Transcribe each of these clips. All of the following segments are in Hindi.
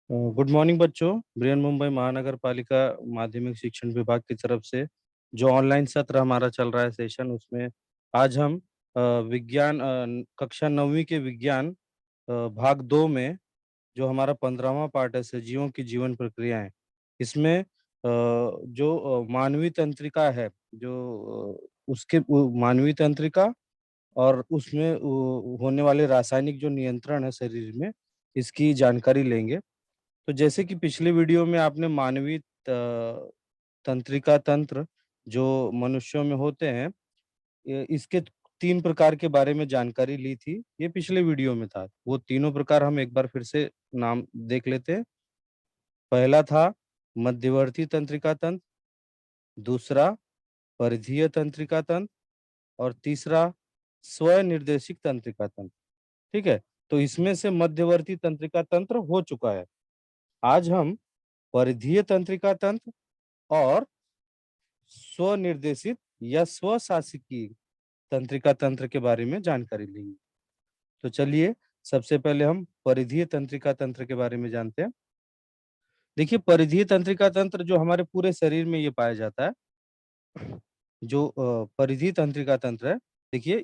गुड मॉर्निंग बच्चों। बृहन मुंबई महानगर पालिका माध्यमिक शिक्षण विभाग की तरफ से जो ऑनलाइन सत्र हमारा चल रहा है सेशन, उसमें आज हम विज्ञान कक्षा 9वीं के विज्ञान भाग 2 में जो हमारा 15वां पार्ट है सजीवों की जीवन प्रक्रियाएं, इसमें जो मानवीय तंत्रिका है, जो उसके मानवीय तंत्रिका और उसमें होने वाले रासायनिक जो नियंत्रण है शरीर में, इसकी जानकारी लेंगे। तो जैसे कि पिछले वीडियो में आपने मानवीय तंत्रिका तंत्र जो मनुष्यों में होते हैं, इसके 3 प्रकार के बारे में जानकारी ली थी। ये पिछले वीडियो में था। वो तीनों प्रकार हम एक बार फिर से नाम देख लेते हैं। पहला था मध्यवर्ती तंत्रिका तंत्र, दूसरा परिधीय तंत्रिका तंत्र और तीसरा स्वनिर्देशित तंत्रिका तंत्र। ठीक है। तो इसमें से मध्यवर्ती तंत्रिका तंत्र हो चुका है। आज हम परिधीय तंत्रिका तंत्र और स्वनिर्देशित या स्वशासकीय तंत्रिका तंत्र के बारे में जानकारी लेंगे। तो चलिए, सबसे पहले हम परिधीय तंत्रिका तंत्र के बारे में जानते हैं। देखिए, परिधीय तंत्रिका तंत्र जो हमारे पूरे शरीर में ये पाया जाता है। जो परिधीय तंत्रिका तंत्र है, देखिए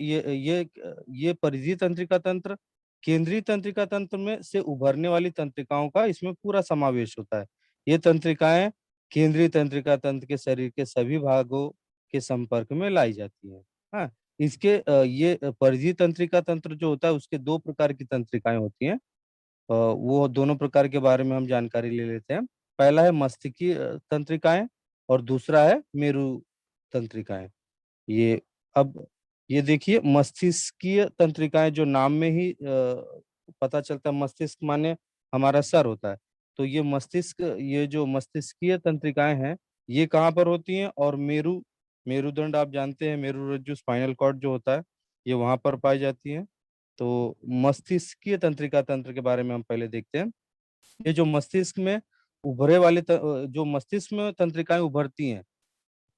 ये परिधीय तंत्रिका तंत्र केंद्रीय तंत्रिका तंत्र में से उभरने वाली तंत्रिकाओं का इसमें पूरा समावेश होता है। ये तंत्रिकाएं केंद्रीय तंत्रिका तंत्र के शरीर के सभी भागों के संपर्क में लाई जाती हैं। हाँ, इसके ये परिधीय तंत्रिका तंत्र जो होता है, उसके 2 प्रकार की तंत्रिकाएं होती हैं। वो दोनों प्रकार के बारे में हम जानकारी ले लेते हैं। पहला है मस्तिष्कीय तंत्रिकाएं और दूसरा है मेरु तंत्रिकाएं। ये अब ये देखिए, मस्तिष्कीय तंत्रिकाएं जो नाम में ही पता चलता है, मस्तिष्क माने हमारा सर होता है। तो ये मस्तिष्क, ये जो मस्तिष्कीय तंत्रिकाएं हैं, ये कहाँ पर होती हैं? और मेरुदंड आप जानते हैं, मेरुरज्जु स्पाइनल कॉर्ड जो होता है, ये वहां पर पाई जाती है। तो मस्तिष्कीय तंत्रिका तंत्र के बारे में हम पहले देखते हैं। ये जो मस्तिष्क में जो मस्तिष्क में तंत्रिकाएं उभरती हैं,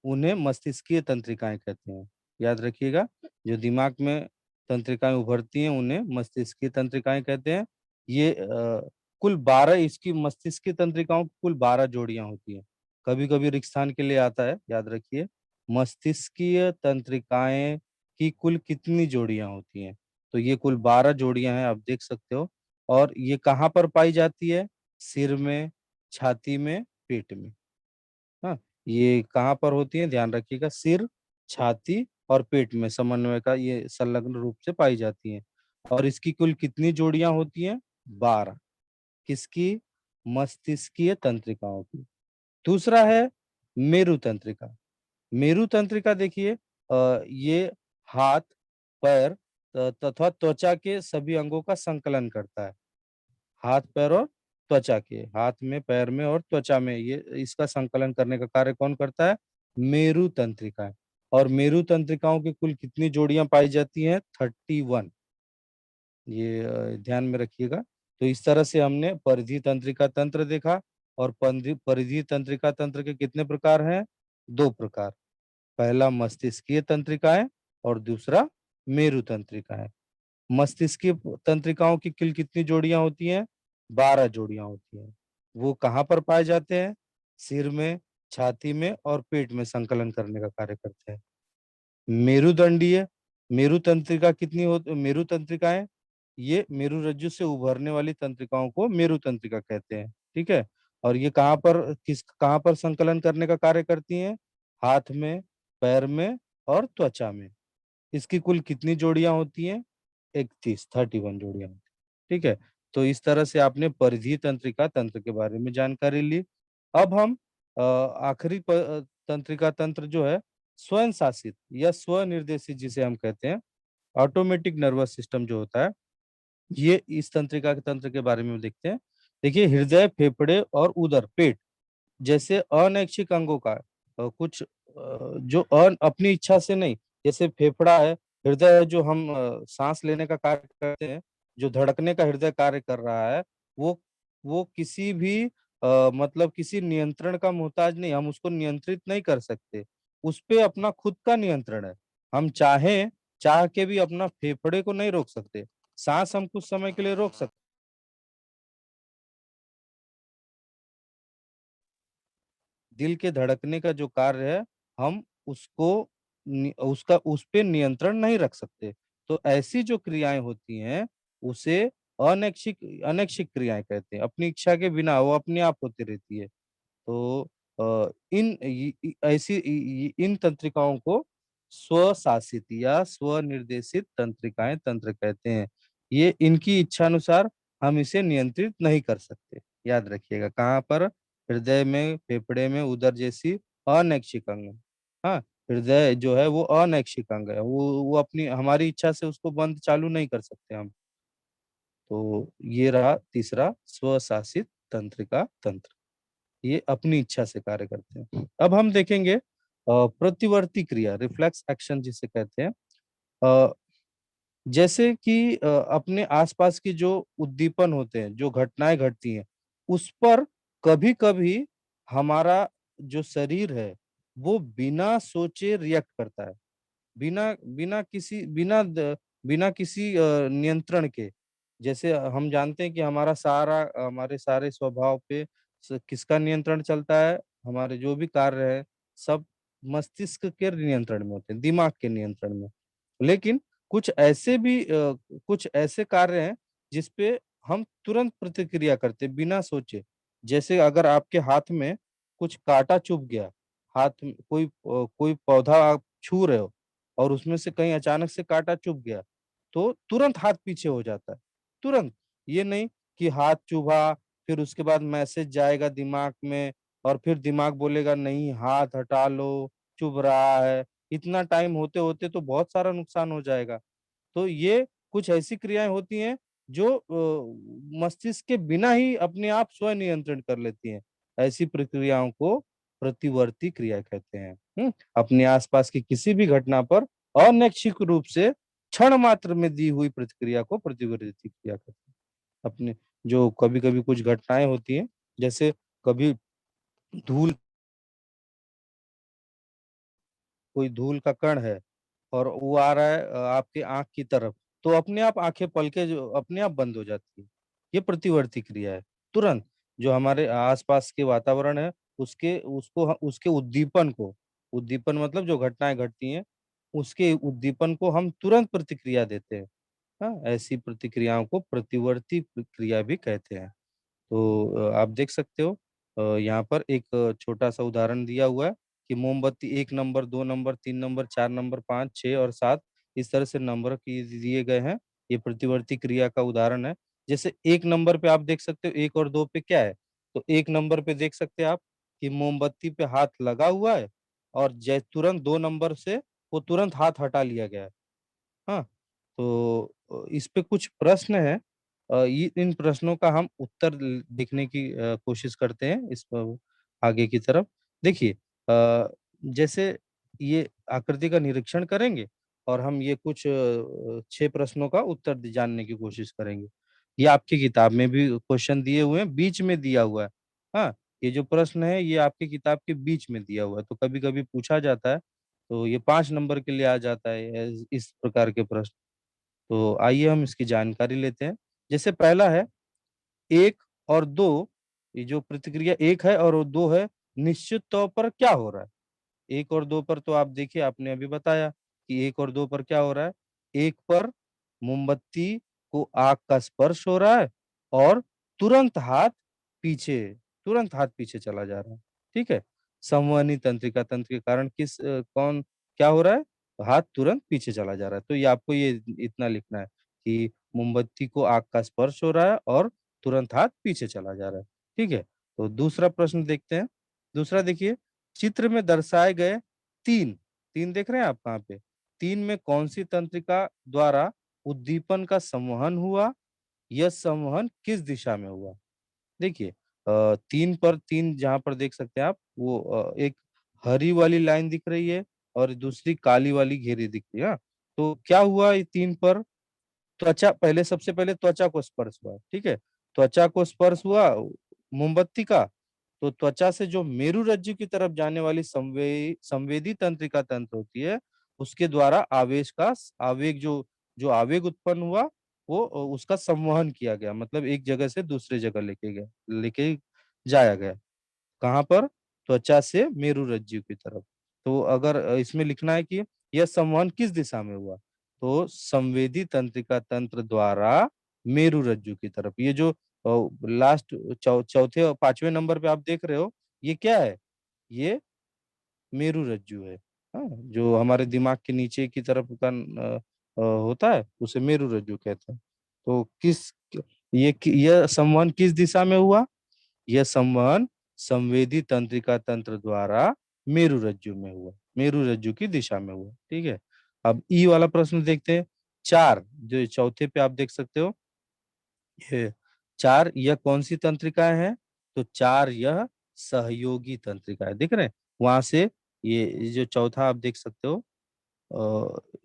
उन्हें मस्तिष्कीय तंत्रिकाएं कहते हैं। याद रखिएगा, जो दिमाग में तंत्रिकाएं उभरती हैं, उन्हें मस्तिष्कीय तंत्रिकाएं कहते हैं। ये कुल 12, इसकी मस्तिष्कीय तंत्रिकाओं की कुल 12 जोड़ियां होती हैं। कभी कभी रिक्त स्थान के लिए आता है, याद रखिए, मस्तिष्कीय तंत्रिकाएं की कुल कितनी जोड़ियां होती हैं। तो ये कुल 12 जोड़ियां हैं, आप देख सकते हो। और ये कहाँ पर पाई जाती है? सिर में, छाती में, पेट में। हाँ, ये कहाँ पर होती है? ध्यान रखिएगा, सिर, छाती और पेट में समन्वय का ये संलग्न रूप से पाई जाती हैं। और इसकी कुल कितनी जोड़ियां होती हैं? 12। किसकी? मस्तिष्कीय तंत्रिकाओं की। दूसरा है मेरु तंत्रिका। मेरु तंत्रिका देखिए, ये हाथ, पैर तथा त्वचा के सभी अंगों का संकलन करता है। हाथ, पैर और त्वचा के, हाथ में, पैर में और त्वचा में, ये इसका संकलन करने का कार्य कौन करता है? मेरु तंत्रिका। और मेरु तंत्रिकाओं की कुल कितनी जोड़ियां पाई जाती हैं? 31। ये ध्यान में रखिएगा। तो इस तरह से हमने परिधि तंत्रिका तंत्र देखा। और परिधि तंत्रिका तंत्र के कितने प्रकार हैं? 2 प्रकार। पहला मस्तिष्कीय तंत्रिकाएं और दूसरा मेरु तंत्रिकाएं। मस्तिष्कीय तंत्रिकाओं की कुल कितनी जोड़ियां होती हैं? 12 जोड़ियां होती हैं। वो कहाँ पर पाए जाते हैं? सिर में, छाती में और पेट में संकलन करने का कार्य करते हैं। मेरुदंडीय मेरु तंत्रिका कितनी हो मेरु तंत्रिकाएं, ये मेरुरज्जु से उभरने वाली तंत्रिकाओं को मेरु तंत्रिका कहते हैं। ठीक है। और ये कहाँ पर संकलन करने का कार्य करती हैं? हाथ में, पैर में और त्वचा में। इसकी कुल कितनी जोड़ियां होती हैं? 31 जोड़ियां होती हैं। ठीक है। तो इस तरह से आपने परिधीय तंत्रिका तंत्र के बारे में जानकारी ली। अब हम आखिरी तंत्रिका तंत्र जो है, स्वयं शासित या स्वनिर्देशित जिसे हम कहते हैं, ऑटोमेटिक नर्वस सिस्टम जो होता है, ये इस तंत्रिका के तंत्र के बारे में देखते हैं। देखिए, हृदय, फेफड़े और उदर, पेट जैसे अनैच्छिक अंगों का कुछ जो अपनी इच्छा से नहीं, जैसे फेफड़ा है, हृदय है, जो हम सांस लेने का कार्य करते हैं, जो धड़कने का हृदय कार्य कर रहा है, वो किसी भी मतलब किसी नियंत्रण का मोहताज नहीं, हम उसको नियंत्रित नहीं कर सकते। उस पे अपना खुद का नियंत्रण है। हम चाह के भी अपना फेफड़े को नहीं रोक सकते। सांस हम कुछ समय के लिए रोक सकते दिल के धड़कने का जो कार्य है, हम उसको उसका उस पे नियंत्रण नहीं रख सकते। तो ऐसी जो क्रियाएँ होती हैं, उसे अनैच्छिक अनैच्छिक क्रियाएँ कहते हैं। अपनी इच्छा के बिना वो अपने आप होती रहती है। तो इन इ इ ऐसी इ इ इन तंत्रिकाओं को स्वशासित या स्वनिर्देशित तंत्रिकाएँ तंत्र कहते हैं। ये इनकी इच्छानुसार हम इसे नियंत्रित नहीं कर सकते। याद रखिएगा कहाँ पर? हृदय में, फेफड़े में, उदर जैसी अनैच्छिक अंग में। हाँ, हृदय जो है वो अनैच्छिक अंग है। वो अपनी हमारी इच्छा से उसको बंद चालू नहीं कर सकते हम। तो ये रहा तीसरा स्वशासित तंत्रिका तंत्र। ये अपनी इच्छा से कार्य करते हैं। अब हम देखेंगे प्रतिवर्ती क्रिया रिफ्लेक्स एक्शन जिसे कहते हैं। अ, जैसे कि अपने आसपास की जो उद्दीपन होते हैं, जो घटनाएँ घटती हैं, उस पर कभी-कभी हमारा जो शरीर है, वो बिना सोचे रिएक्ट करता है। बिना बिना किसी बिना द बिना किसी नियंत्रण के। जैसे हम जानते हैं कि हमारे सारे स्वभाव पे किसका नियंत्रण चलता है? हमारे जो भी कार्य हैं, सब मस्तिष्क के नियंत्रण में होते हैं, दिमाग के नियंत्रण में। लेकिन कुछ ऐसे कार्य हैं, जिस पे हम तुरंत प्रतिक्रिया करते हैं, बिना सोचे। जैसे अगर आपके हाथ में कुछ काँटा चुभ गया, हाथ में कोई पौधा आप छू रहे हो और उसमें से कहीं अचानक से काँटा चुभ गया, तो तुरंत हाथ पीछे हो जाता है, तुरंत। ये नहीं कि हाथ चुभा, फिर उसके बाद मैसेज जाएगा दिमाग में और फिर दिमाग बोलेगा नहीं हाथ हटा लो, चुभ रहा है। इतना टाइम होते-होते तो बहुत सारा नुकसान हो जाएगा। तो ये कुछ ऐसी क्रियाएँ होती हैं जो मस्तिष्क के बिना ही अपने आप स्वनियंत्रण कर लेती हैं। ऐसी प्रक्रियाओं को प्रतिवर्ती क्रिया कहते हैं। अपने आसपास की किसी भी घटना पर अनैच्छिक रूप से क्षण मात्र में दी हुई प्रतिक्रिया को प्रतिवर्ती क्रिया कहते हैं। अपने जो कभी-कभी कुछ घटनाएँ होती हैं, जैसे कभी धूल कोई धूल का कण है और वो आ रहा है आपकी आँख की तरफ, तो अपने आप आँखें पलके जो अपने आप बंद हो जाती है। ये प्रतिवर्ती क्रिया है। तुरंत जो हमारे आस-पास के वातावरण है, उसके उद्दीपन मतलब जो घटनाएँ घटती हैं, उसके उद्दीपन को हम तुरंत प्रतिक्रिया देते हैं। हाँ, ऐसी प्रतिक्रियाओं को प्रतिवर्ती क्रिया भी कहते हैं। तो आप देख सकते हो यहाँ पर एक छोटा-सा उदाहरण दिया हुआ है कि मोमबत्ती 1 नंबर, 2 नंबर, 3 नंबर, 4 नंबर, 5, 6 और 7 इस तरह से नंबर की दिए गए हैं। ये प्रतिवर्ती क्रिया का उदाहरण है। जैसे 1 नंबर पे आप देख सकते हो 1 और 2 पे क्या है? तो 1 नंबर पे देख सकते हैं आप कि मोमबत्ती पे हाथ लगा हुआ है और तुरंत 2 नंबर से वो तुरंत हाथ हटा लिया गया है। हाँ, तो इस पे कुछ प्रश्न हैं। ये इन प्रश्नों का हम उत्तर देखने की कोशिश करते हैं इस आगे की तरफ। देखिए जैसे ये आकृति का निरीक्षण करेंगे और हम ये कुछ 6 प्रश्नों का उत्तर जानने की कोशिश करेंगे। ये आपकी किताब में भी क्वेश्चन दिए हुए हैं, बीच में दिया हुआ है। हाँ, ये जो प्रश्न है ये आपकी किताब के बीच में दिया हुआ है, तो कभी-कभी पूछा जाता है, तो ये 5 नंबर के लिए आ जाता है इस प्रकार के प्रश्न। तो आइए हम इसकी जानकारी लेते हैं। जैसे पहला है 1 और 2 ये जो प्रतिक्रिया 1 है और 2 है, निश्चित तौर पर क्या हो रहा है? 1 और 2 पर तो आप देखिए आपने अभी बताया कि 1 और 2 पर क्या हो रहा है? 1 पर मोमबत्ती को आग का स्पर्श हो रहा है और तुरंत हाथ पीछे तुरंत हाथ पीछे चला जा रहा है। ठीक है? संवहनी तंत्रिका तंत्र के कारण क्या हो रहा है? हाथ तुरंत पीछे चला जा रहा है। तो ये आपको ये इतना लिखना है कि मोमबत्ती को आग का स्पर्श हो रहा है और तुरंत हाथ पीछे चला जा रहा है। ठीक है? तो दूसरा प्रश्न देखते हैं। दूसरा देखिए चित्र में दर्शाए गए 3, 3 देख रहे हैं आप कहाँ पे? 3 में कौन-सी तंत्रिका द्वारा उद्दीपन का संवहन हुआ? यह संवहन किस दिशा में हुआ? देखिए 3 जहाँ पर देख सकते हैं आप वो एक हरी वाली लाइन दिख रही है और दूसरी काली वाली घेरी दिख रही है, हाँ? तो क्या हुआ ये 3 पर? सबसे पहले त्वचा को स्पर्श हुआ, ठीक है? त्वचा को स्पर्श हुआ मोमबत्ती का, तो त्वचा से जो मेरु रज्जु की तरफ जाने वाली संवेदी तंत्रिका तंत्र होती है, उसके द्वारा आवेग जो आवेग उत्पन्न हुआ, वो उसका संवहन किया गया। मतलब एक जगह से दूसरे जगह लेके जाया गया। कहाँ पर? त्वचा से मेरुरज्जु की तरफ। तो अगर इसमें लिखना है कि यह संवहन किस दिशा में हुआ, तो संवेदी तंत्रिका तंत्र द्वारा मेरुरज्जु की तरफ। ये जो लास्ट चौथे और पांचवें नंबर पे आप देख रहे हो, ये क्या है? ये मेरुरज्जु है। हाँ, जो हमारे दिमाग के नीचे की तरफ का होता है, उसे मेरुरज्जु कहते हैं। तो यह संवहन किस दिशा में हुआ? यह संवहन संवेदी तंत्रिका तंत्र द्वारा मेरुरज्जु में हुआ, मेरुरज्जु की दिशा में हुआ। ठीक है। अब ई वाला प्रश्न देखते हैं। 4 जो चौथे पे आप देख सकते हो, ये 4 यह कौन सी तंत्रिकाएं हैं? तो 4 यह सहयोगी तंत्रिका है। दिख रहे हैं? वहां से ये जो चौथा आप देख सकते हो,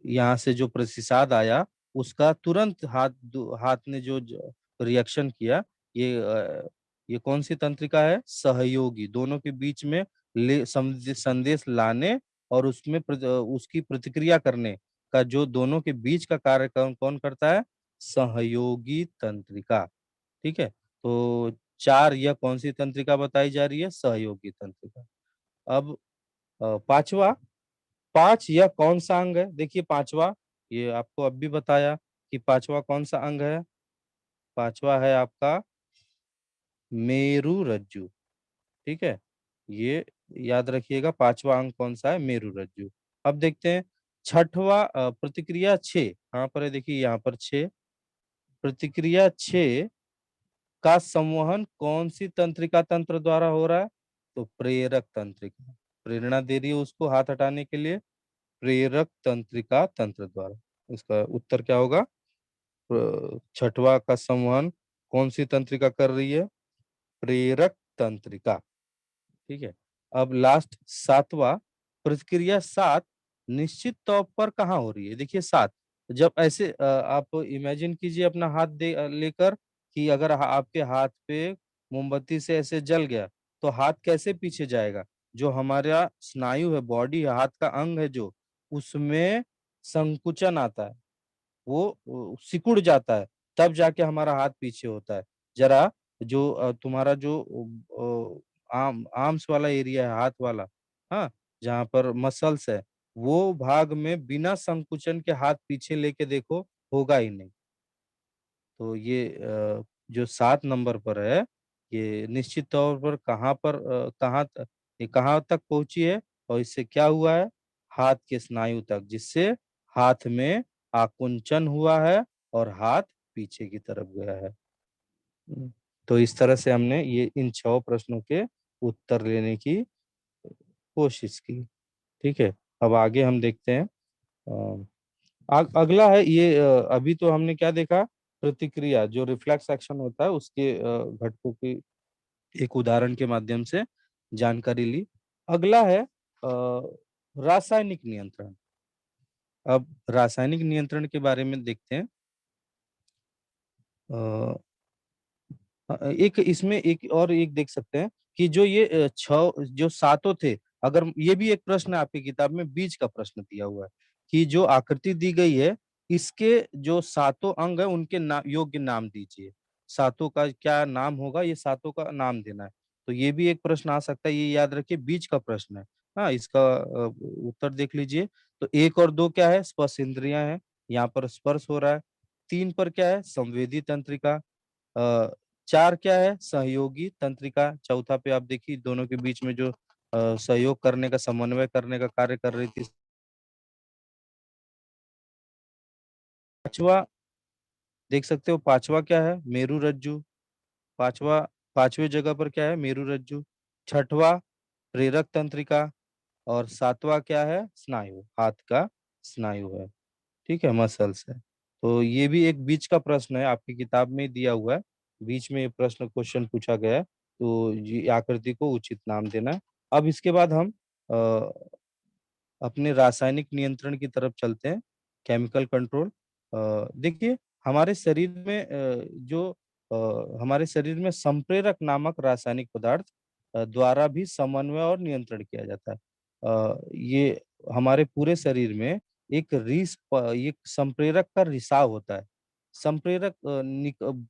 यहाँ से जो प्रतिसाद आया, उसका तुरंत हाथ ने जो रिएक्शन किया, ये ये कौन सी तंत्रिका है? सहयोगी। दोनों के बीच में संदेश लाने और उसकी प्रतिक्रिया करने का, जो दोनों के बीच का कार्य कौन कौन करता है? सहयोगी तंत्रिका। ठीक है। तो 4 यह कौन सी तंत्रिका बताई जा रही है? सहयोगी तंत्रिका। अब पांचवा, 5 यह कौन सा अंग है? देखिए पांचवा, ये आपको अब भी बताया कि पांचवा कौन सा अंग है? पांचवा है आपका मेरुरज्जु। ठीक है। ये याद रखिएगा, पांचवा अंग कौन सा है? मेरुरज्जु। अब देखते हैं छठवा, प्रतिक्रिया 6 कहाँ पर है? देखिए यहाँ पर 6, प्रतिक्रिया 6 का संवहन कौन सी तंत्रिका तंत्र द्वारा हो रहा है? तो प्रेरक तंत्रिका। प्रेरणा दे रही है उसको हाथ हटाने के लिए, प्रेरक तंत्रिका तंत्र द्वारा। इसका उत्तर क्या होगा? छठवा का संवहन कौन सी तंत्रिका कर रही है? प्रेरक तंत्रिका। ठीक है। अब लास्ट सातवां, प्रतिक्रिया 7 निश्चित तौर पर कहाँ हो रही है? देखिए 7, जब ऐसे आप इमेजिन कीजिए अपना हाथ लेकर, कि अगर आपके हाथ पे मोमबत्ती से ऐसे जल गया, तो हाथ कैसे पीछे जाएगा? जो हमारा स्नायु है, बॉडी है, हाथ का अंग है जो, उसमें संकुचन आता है, वो सिकुड़ जाता है, तब जाके हमारा हाथ पीछे होता है। जरा जो तुम्हारा जो आर्म्स वाला एरिया है, हाथ वाला, हाँ, जहाँ पर मसल्स है, वो भाग में बिना संकुचन के हाथ पीछे लेके देखो, होगा ही नहीं। तो ये जो 7 नंबर पर है, ये निश्चित तौर पर ये कहाँ तक पहुंची है, और इससे क्या हुआ है? हाथ के स्नायु तक, जिससे हाथ में आकुंचन हुआ है और हाथ पीछे की तरफ गया है। हम्म, तो इस तरह से हमने ये इन 6 प्रश्नों के उत्तर लेने की कोशिश की। ठीक है। अब आगे हम देखते हैं। अगला है ये, अभी तो हमने क्या देखा? प्रतिक्रिया, जो रिफ्लेक्स एक्शन होता है, उसके घटकों की एक उदाहरण के माध्यम से जानकारी ली। अगला है रासायनिक नियंत्रण। अब रासायनिक नियंत्रण के बारे में देखते हैं। अ, एक इसमें एक और एक देख सकते हैं कि जो ये जो सातों थे, अगर ये भी एक प्रश्न है आपकी किताब में, बीज का प्रश्न दिया हुआ है कि जो आकृति दी गई है, इसके जो सातों अंग है, उनके योग्य नाम दीजिए। सातों का क्या नाम होगा? ये सातों का नाम देना है। तो ये भी एक प्रश्न आ सकता है, ये याद रखिए, बीज का प्रश्न है। हाँ, इसका उत्तर देख लीजिए। तो 1 और 2 क्या है? स्पर्श इंद्रियां है, यहाँ पर स्पर्श हो रहा है। 3 पर क्या है? संवेदी तंत्रिका। अ, 4 क्या है? सहयोगी तंत्रिका। चौथा पे आप देखिए, दोनों के बीच में जो सहयोग करने का, समन्वय करने का कार्य कर रही थी। पांचवा देख सकते हो, पांचवा क्या है? मेरुरज्जु। पांचवा, पांचवे जगह पर क्या है? मेरुरज्जु। छठवा प्रेरक तंत्रिका, और सातवां क्या है? स्नायु, हाथ का स्नायु है। ठीक है, मसल्स है। तो ये भी एक बीच का प्रश्न है, आपकी किताब में दिया हुआ है। बीच में ये प्रश्न क्वेश्चन पूछा गया है, तो ये आकृति को उचित नाम देना है। अब इसके बाद हम अ, अपने रासायनिक नियंत्रण की तरफ चलते हैं, केमिकल कंट्रोल। देखिए, हमारे शरीर में हमारे शरीर में संप्रेरक नामक रासायनिक पदार्थ द्वारा भी समन्वय और नियंत्रण किया जाता है। ये हमारे पूरे शरीर में एक संप्रेरक का रिसाव होता है। संप्रेरक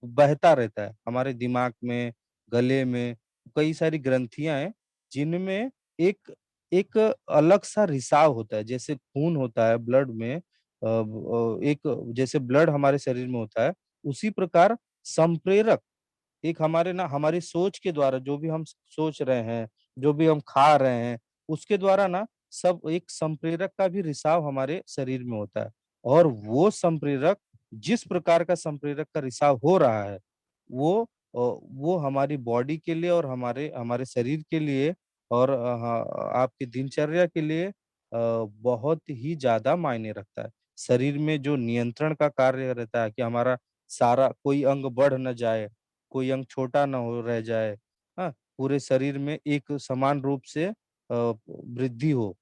बहता रहता है हमारे दिमाग में, गले में, कई सारी ग्रंथियां हैं, जिनमें एक एक अलग सा रिसाव होता है। जैसे खून होता है ब्लड में, एक जैसे ब्लड हमारे शरीर में होता है, उसी प्रकार संप्रेरक एक हमारे ना हमारी सोच के द्वारा जो भी हम सोच रहे हैं, जो भी हम खा रहे हैं, उसके द्वारा ना सब एक संप्रेरक का भी रिसाव हमारे शरीर में होता है। और वो संप्रेरक, जिस प्रकार का संप्रेरक का रिसाव हो रहा है, वो हमारी बॉडी के लिए और हमारे हमारे शरीर के लिए और आपकी दिनचर्या के लिए बहुत ही ज़्यादा मायने रखता है। शरीर में जो नियंत्रण का कार्य रहता है कि हमारा सारा कोई अंग बढ़ ना जाए, कोई अंग छोटा ना हो रह जाए, हाँ? पूरे शरीर में एक समान रूप से वृद्धि हो।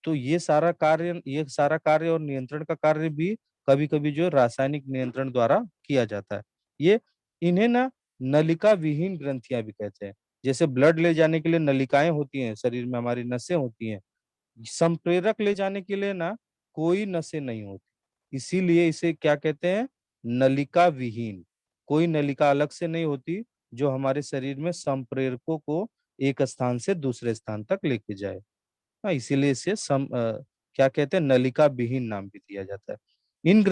तो ये सारा कार्य और नियंत्रण का कार्य भी कभी-कभी जो रासायनिक नियंत्रण द्वारा किया जाता है। ये इन्हें ना नलिका विहीन ग्रंथियाँ भी कहते हैं। जैसे ब्लड ले जाने के लिए नलिकाएँ होती हैं, शरीर में हमारी नसें होती हैं। संप्रेरक ले जाने के लिए ना कोई नसें नहीं होती। इसीलिए इसे क्या कहते हैं? नलिका विहीन। कोई नलिका अलग से नहीं होती जो हमारे शरीर में संप्रेरकों को एक स्थान से दूसरे स्थान तक लेके जाए। हाँ, इसीलिए इसे क्या कहते हैं नलिका विहीन नाम भी दिया जाता है। इन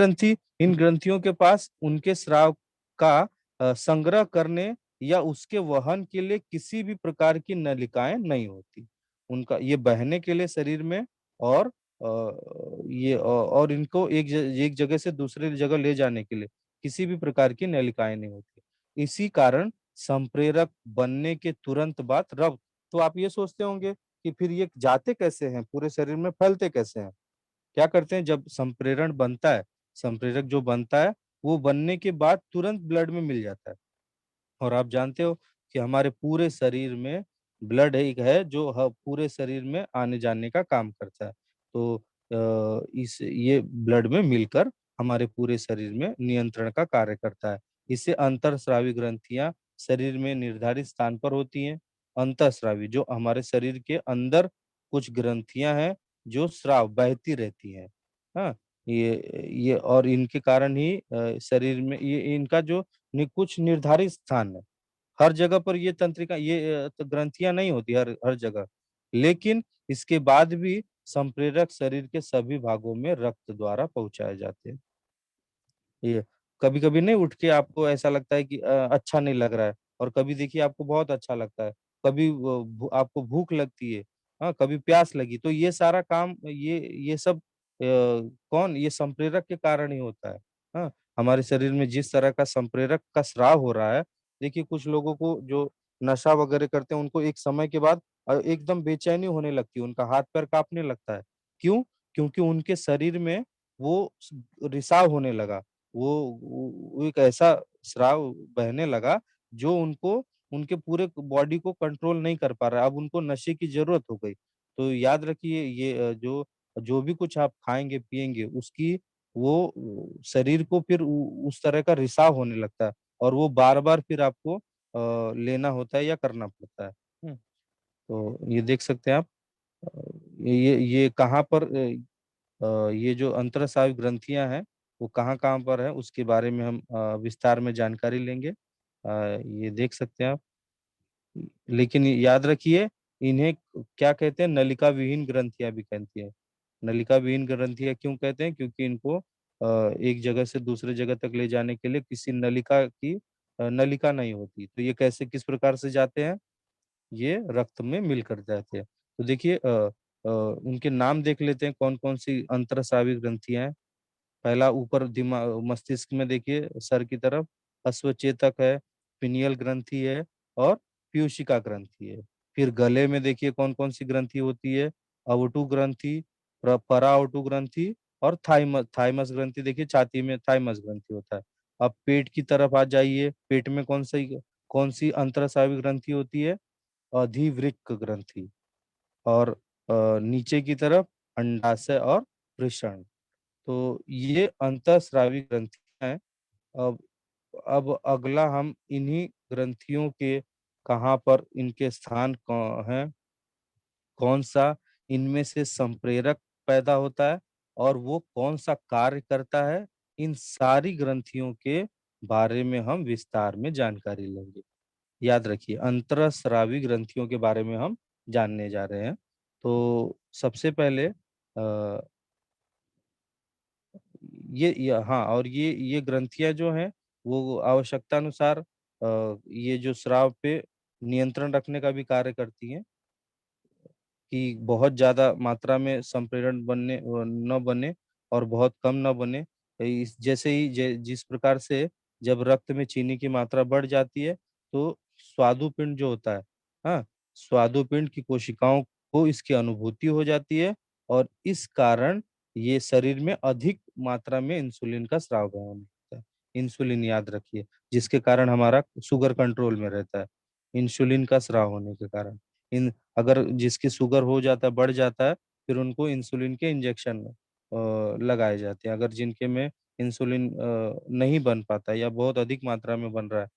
ग्रंथियों के पास उनके स्राव का संग्रह करने या उसके वहन के लिए किसी भी प्रकार की नलिकाएँ नहीं होती। उनका ये बहने के लिए शरीर में और और इनको एक जगह से दूसरे जगह ले जाने के लिए किसी भी प्रकार की नलिकाएँ नहीं होती। इसी कारण संप्रेरक बनने के तुरंत बाद रक्त, तो आप ये सोचते होंगे कि फिर ये जाते कैसे हैं? पूरे शरीर में फैलते कैसे हैं? क्या करते हैं जब संप्रेरण बनता है, संप्रेरक जो बनता है, वो बनने के बाद तुरंत ब्लड में मिल जाता है। और आप जानते हो कि हमारे पूरे शरीर में ब्लड एक है जो पूरे शरीर में आने-जाने का काम करता है। तो इस ये ब्लड में मिलकर हमारे पूरे शरीर में नियंत्रण का कार्य करता है। इससे अंतःस्रावी ग्रंथियाँ शरीर में निर्धारित स्थान पर होती हैं। अंतःस्रावी जो हमारे शरीर के अंदर कुछ ग्रंथियाँ हैं जो स्राव बहती रहती हैं। हाँ? ये और इनके कारण ही शरीर में ये इनका जो कुछ निर्धारित स्थान है। हर जगह पर ये तंत्रिका तो ग्रंथियाँ नहीं होती हर हर जगह। लेकिन इसके बाद भी संप्रेरक शरीर के सभी भागों में रक्त द्वारा पहुँचाए जाते हैं। ये कभी-कभी नहीं उठ के आपको ऐसा लगता है कि अच्छा नहीं लग रहा है और कभी देखिए आपको बहुत अच्छा लगता है। कभी वो भू आपको भूख लगती है, हाँ, कभी प्यास लगी। तो ये सारा काम ये सब कौन ये संप्रेरक के कारण ही होता है। हाँ, हमारे शरीर में जिस तरह का संप्रेरक का स्राव हो रहा है, देखिए कुछ लोगों को जो नशा वगैरह करते हैं उनको एक समय के बाद एकदम बेचैनी होने लगती है, उनका हाथ-पैर काँपने लगता है। क्यों? क्योंकि उनके शरीर में वो रिसाव होने लगा। वो एक ऐसा स्राव बहने लगा जो उनको उनके पूरे बॉडी को कंट्रोल नहीं कर पा रहा है। अब उनको नशे की ज़रूरत हो गई। तो याद रखिए ये जो जो भी कुछ आप खाएँगे, पिएँगे उसकी वो शरीर को फिर उ उस तरह का रिसाव होने लगता है और वो बार-बार फिर आपको लेना होता है या करना पड़ता है। हुँ, तो ये देख सकते हैं आप अ, ये कहाँ पर ये जो अंतःस्रावी ग्रंथियाँ हैं, वो कहाँ-कहाँ पर है, उसके बारे में हम विस्तार में जानकारी लेंगे। ये देख सकते हैं आप। लेकिन याद रखिए, इन्हें क्या कहते हैं, नलिका विहीन ग्रंथियाँ भी कहती हैं। नलिका विहीन ग्रंथियाँ क्यों कहते हैं? क्योंकि इनको एक जगह से दूसरे जगह तक ले जाने के लिए किसी नलिका नहीं होती। तो ये कैसे किस प्रकार से जाते हैं? ये रक्त में मिलकर जाते हैं। तो देखिए उनके नाम देख लेते हैं कौन-कौन सी अंतःस्रावी ग्रंथियाँ हैं। पहला ऊपर मस्तिष्क में देखिए सर की तरफ अश्वचेतक है, पिनियल ग्रंथि है और पीयूषिका ग्रंथि है। फिर गले में देखिए कौन-कौन सी ग्रंथि होती है, अवटु ग्रंथि, पराअवटु ग्रंथि और थाइमस ग्रंथि देखिए छाती में थाइमस ग्रंथि होता है। अब पेट की तरफ आ जाइए, पेट में कौन-सी अंतःस्रावी ग्रंथि होती है? अधिवृक्क ग्रंथि और नीचे की तरफ अंडाशय और वृषण। तो ये अंतःस्रावी ग्रंथियाँ हैं। अब अब अगला हम इन्हीं ग्रंथियों के कहाँ पर इनके स्थान हैं, कौन-सा इनमें से संप्रेरक पैदा होता है और वो कौन-सा कार्य करता है, इन सारी ग्रंथियों के बारे में हम विस्तार में जानकारी लेंगे। याद रखिए अंतःस्रावी ग्रंथियों के बारे में हम जानने जा रहे हैं। तो सबसे पहले हाँ, और ये ग्रंथियां जो हैं वो आवश्यकता अनुसार ये जो स्राव पे नियंत्रण रखने का भी कार्य करती हैं कि बहुत ज्यादा मात्रा में संप्रेरण न बने और बहुत कम न बने। इस जैसे ही जिस प्रकार से जब रक्त में चीनी की मात्रा बढ़ जाती है तो स्वादुपिंड जो होता है, हाँ, स्वादुपिंड की कोशिकाओं को इसकी अनुभूति हो जाती है और इस कारण ये शरीर में अधिक मात्रा में इंसुलिन का स्राव होने लगता है। इंसुलिन याद रखिए, जिसके कारण हमारा शुगर कंट्रोल में रहता है, इंसुलिन का स्राव होने के कारण। इन अगर जिसकी शुगर हो जाता है, बढ़ जाता है, फिर उनको इंसुलिन के इंजेक्शन लगाए जाते हैं। अगर जिनके में इंसुलिन नहीं बन पाता है या बहुत अधिक मात्रा में बन रहा है,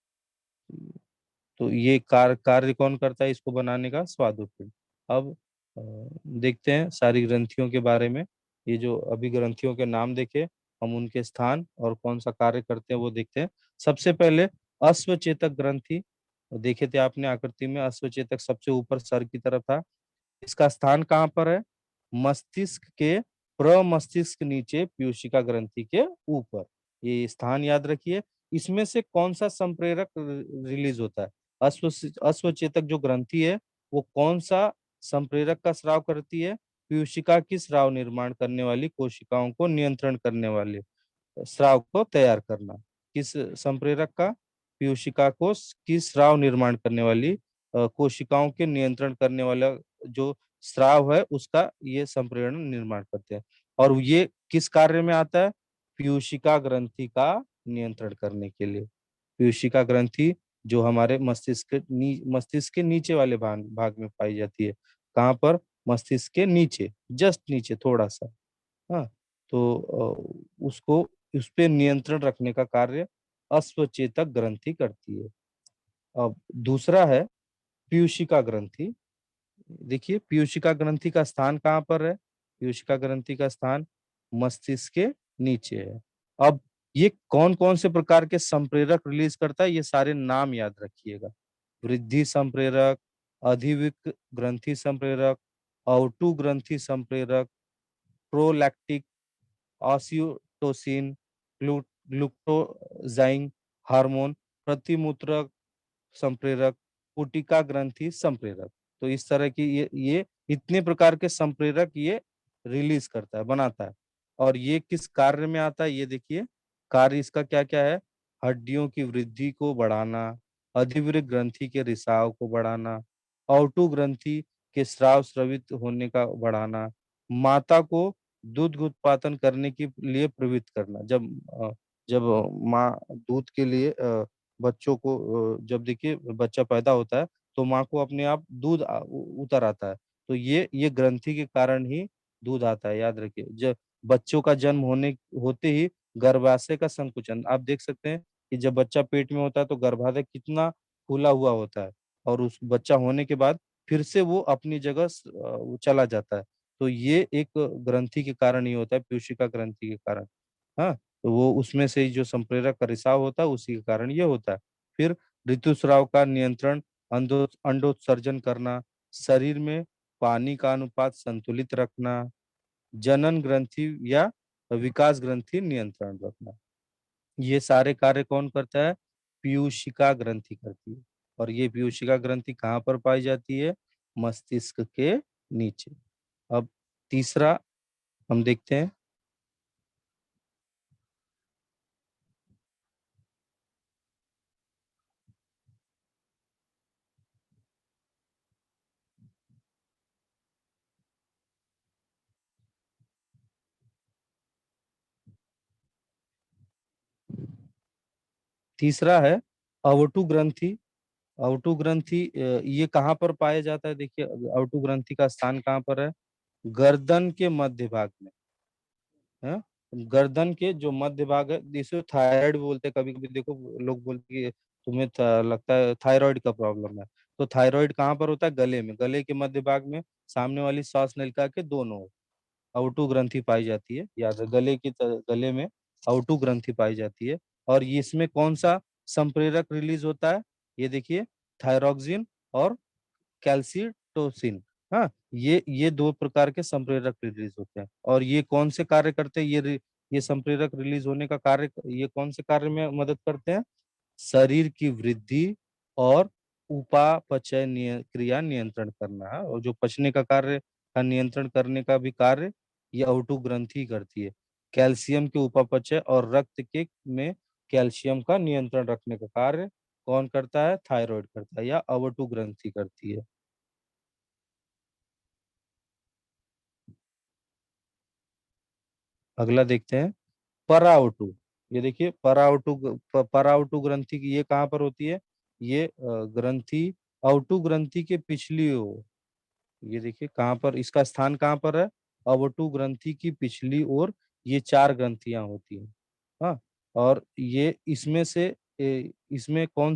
तो ये कार्य कौन करता है इसको बनाने का? स्वादुपिंड। अब अ, देखते हैं सारी ग्रंथियों के बारे में। ये जो अभी ग्रंथियों के नाम देखे, हम उनके स्थान और कौन सा कार्य करते हैं वो देखते हैं। सबसे पहले अश्वचेतक ग्रंथि, देखे थे आपने आकृति में, अश्वचेतक सबसे ऊपर सर की तरफ था। इसका स्थान कहाँ पर है? मस्तिष्क के प्रमस्तिष्क नीचे पीयूषिका ग्रंथि के ऊपर। ये स्थान याद रखिए। इसमें से कौन सा संप्रेरक रिलीज होता है? अश्वचेतक जो ग्रंथि है वो कौन सा संप्रेरक का स्राव करती है? पीयूषिका की स्राव निर्माण करने वाली कोशिकाओं को नियंत्रण करने वाले स्राव को तैयार करना। किस संप्रेरक का? पीयूषिका को की स्राव निर्माण करने वाली कोशिकाओं के नियंत्रण करने वाला जो स्राव है उसका ये संप्रेरण निर्माण करते हैं। और ये किस कार्य में आता है? पीयूषिका ग्रंथि का नियंत्रण करने के लिए। पीयूषिका ग्रंथि जो हमारे मस्तिष्क के नीचे वाले भाग भाग में पाई जाती है। कहाँ पर? मस्तिष्क के नीचे, जस्ट नीचे थोड़ा सा। हाँ, तो उसको उस पे नियंत्रण रखने का कार्य अश्वचेतक ग्रंथि करती है। अब दूसरा है पीयूषिका ग्रंथि। देखिए पीयूषिका ग्रंथि का स्थान कहाँ पर है? पीयूषिका ग्रंथि का स्थान मस्तिष्क के नीचे है। अब ये कौन कौन से प्रकार के संप्रेरक रिलीज करता है, ये सारे नाम याद रखिएगा। वृद्धि संप्रेरक, अधिविक ग्रंथि संप्रेरक, अवटु ग्रंथि संप्रेरक, प्रोलैक्टिक, ऑसियोटोसिन, ग्लूकोजाइंग हार्मोन, प्रतिमूत्रक संप्रेरक, पुटिका ग्रंथि संप्रेरक। तो इस तरह की ये इतने प्रकार के संप्रेरक ये रिलीज करता है, बनाता है। और ये किस कार्य में आता है ये देखिए। कार्य इसका क्या क्या है? हड्डियों की वृद्धि को बढ़ाना, अधिवृक्क ग्रंथि के रिसाव को बढ़ाना, औटु ग्रंथि के स्राव स्रवित होने का बढ़ाना, माता को दूध उत्पादन करने के लिए प्रवृत्त करना। जब माँ दूध के लिए बच्चों को जब देखिए बच्चा पैदा होता है तो माँ को अपने आप दूध उतर आता है। तो ये ग्रंथि के कारण ही दूध आता है, याद रखिए। जब बच्चों का जन्म होते ही गर्भाशय का संकुचन आप देख सकते हैं कि जब बच्चा पेट में होता है तो गर्भाशय कितना फूला हुआ होता है, और उस बच्चा होने के बाद फिर से वो अपनी जगह वो चला जाता है। तो ये एक ग्रंथि के कारण ही होता है, पीयूषिका ग्रंथि के कारण। हाँ, तो वो उसमें से ही जो संप्रेरक का रिसाव होता है उसी के कारण ये होता है। फिर ऋतुस्राव का नियंत्रण, अंडोत्सर्जन करना, शरीर में पानी का अनुपात संतुलित रखना, जनन ग्रंथि या विकास ग्रंथि नियंत्रण रखना। ये सारे कार्य कौन करता है? पीयूषिका ग्रंथि करती है। और ये पीयूषिका ग्रंथि कहाँ पर पाई जाती है? मस्तिष्क के नीचे। अब तीसरा हम देखते हैं। तीसरा है अवटु ग्रंथि। अवटु ग्रंथि ये कहाँ पर पाया जाता है? देखिए अवटु ग्रंथि का स्थान कहाँ पर है? गर्दन के मध्य भाग में है। गर्दन के जो मध्य भाग है, जिसे थायराइड बोलते हैं। कभी कभी देखो लोग बोलते हैं कि तुम्हें लगता है थायराइड का प्रॉब्लम है। तो थायराइड कहाँ पर होता है? गले में, गले के मध्य भाग में, सामने वाली श्वास नलिका के दोनों ओर अवटु ग्रंथि पाई जाती है। याद है, गले में अवटु ग्रंथि पाई जाती है। और ये इसमें कौन सा संप्रेरक रिलीज होता है? ये देखिए, थायरोक्सिन और सोमेटोसिन। हाँ, ये दो प्रकार के संप्रेरक रिलीज होते हैं, और ये कौन से कार्य करते हैं? ये संप्रेरक रिलीज होने का कार्य, ये कौन से कार्य में मदद करते हैं? शरीर की वृद्धि और उपापचय क्रिया नियंत्रण करना है, और जो पचने का कार्य का नियंत्रण करने का भी कार्य ये अवटु ग्रंथि करती है। कैल्शियम के उपापचय और रक्त के में कैल्शियम का नियंत्रण रखने का कार्य कौन करता है? थायराइड करता है, या अवटु ग्रंथि करती है। अगला देखते हैं, पराउटु। ये देखिए, पराउटु ग्रंथि की ये कहाँ पर होती है? ये ग्रंथि अवटु ग्रंथि के पिछली ओर। ये देखिए कहाँ पर, इसका स्थान कहाँ पर है? अवटु ग्रंथि की पिछली ओर ये चार ग्रंथियां होती हैं। हाँ, और ये इसमें से इसमें कौन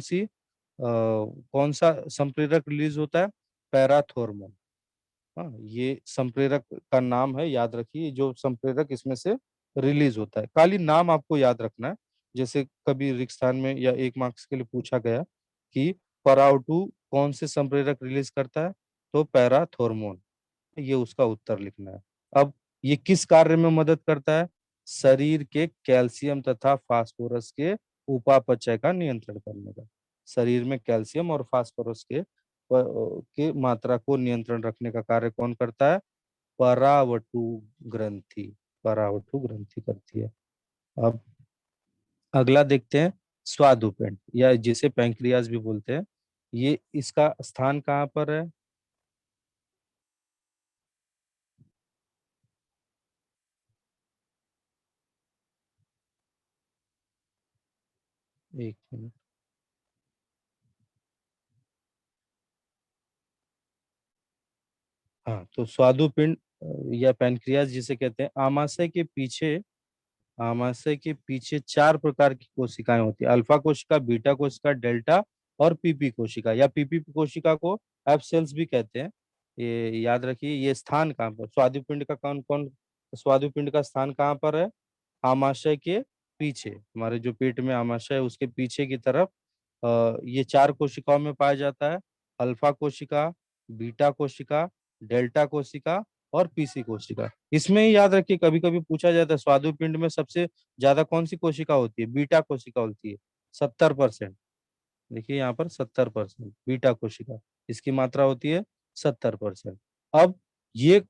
सा संप्रेरक रिलीज होता है? पैराथोर्मोन। हाँ, ये संप्रेरक का नाम है, याद रखिए, जो संप्रेरक इसमें से रिलीज होता है। खाली नाम आपको याद रखना है। जैसे कभी रिक्स्थान में या एक मार्क्स के लिए पूछा गया कि पराउटू कौन से संप्रेरक रिलीज करता है, तो पैराथोर्मोन, ये उसका उत्तर लिखना है। अब ये किस कार्य में मदद करता है? शरीर के कैल्शियम तथा फास्फोरस के उपापचय का नियंत्रण करने का। शरीर में कैल्शियम और फास्फोरस के मात्रा को नियंत्रण रखने का कार्य कौन करता है? परावटु ग्रंथि। परावटु ग्रंथि करती है। अब अगला देखते हैं, स्वादुपिंड, या जिसे पैंक्रियाज भी बोलते हैं। ये इसका स्थान कहाँ पर है? एक मिनट। हाँ, तो स्वादुपिंड या पैनक्रियाज जिसे कहते हैं, आमाशय के पीछे चार प्रकार की कोशिकाएं होती है। अल्फा कोशिका, बीटा कोशिका, डेल्टा और पीपी कोशिका, या पीपी कोशिका को एफ सेल्स भी कहते हैं। ये याद रखिए, ये स्थान कहाँ पर, स्वादुपिंड का कौन कौन, स्वादुपिंड का स्थान कहाँ पर है? आमाशय के पीछे, हमारे जो पेट में आमाशय है उसके पीछे की तरफ ये चार कोशिकाओं में पाया जाता है। अल्फा कोशिका, बीटा कोशिका, डेल्टा कोशिका और पीसी कोशिका। इसमें ही याद रखिए, कभी कभी पूछा जाता है स्वादुपिंड में सबसे ज्यादा कौन सी कोशिका होती है? बीटा कोशिका होती है, 70%। देखिए यहाँ पर 70% बीटा कोशिका, इसकी मात्रा होती है 70%। अब ये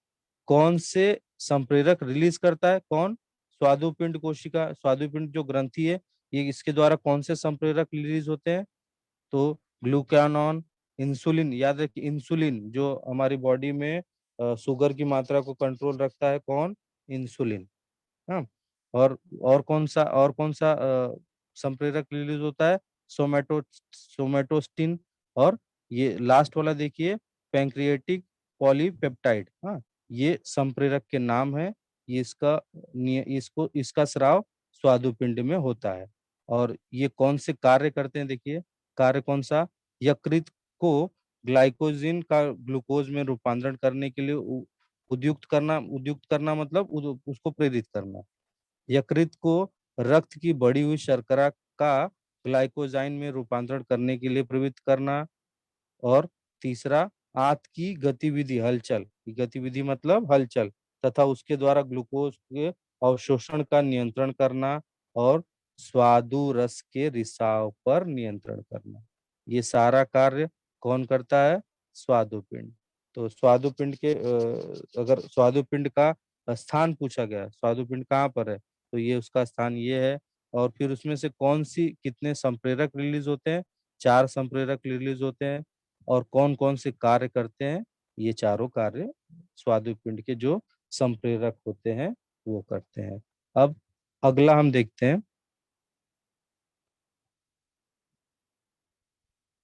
कौन से संप्रेरक रिलीज करता है? कौन? स्वादुपिंड कोशिका, स्वादुपिंड जो ग्रंथि है, ये इसके द्वारा कौन से संप्रेरक रिलीज होते हैं? तो ग्लूकानॉन, इंसुलिन, याद रखिए, इंसुलिन जो हमारी बॉडी में शुगर की मात्रा को कंट्रोल रखता है, कौन? इंसुलिन। हाँ, और कौन सा संप्रेरक रिलीज होता है? सोमेटोस्टिन। और ये लास्ट वाला देखिए, पैंक्रियाटिक पॉलीपेप्टाइड। हाँ, ये संप्रेरक के नाम है। ये इसका स्राव स्वादुपिंड में होता है। और ये कौन से कार्य करते हैं? देखिए, कार्य कौन सा? यकृत को ग्लाइकोजिन का ग्लूकोज में रूपांतरण करने के लिए उद्युक्त करना मतलब उसको प्रेरित करना। यकृत को रक्त की बढ़ी हुई शर्करा का ग्लाइकोजाइन में रूपांतरण करने के लिए प्रवृत्त करना। और तीसरा, आंत की गतिविधि, हलचल की गतिविधि मतलब हलचल, तथा उसके द्वारा ग्लूकोज के अवशोषण का नियंत्रण करना। और स्वादु रस के रिसाव पर नियंत्रण करना। ये सारा कार्य कौन करता है? स्वादुपिंड। तो स्वादुपिंड अगर स्वादुपिंड का स्थान पूछा गया, स्वादुपिंड कहाँ पर है, तो ये उसका स्थान ये है। और फिर उसमें से कौन सी कितने संप्रेरक रिलीज होते हैं? चार संप्रेरक रिलीज होते हैं। और कौन कौन से कार्य करते हैं? ये चारों कार्य स्वादुपिंड के जो संप्रेरक होते हैं वो करते हैं। अब अगला हम देखते हैं,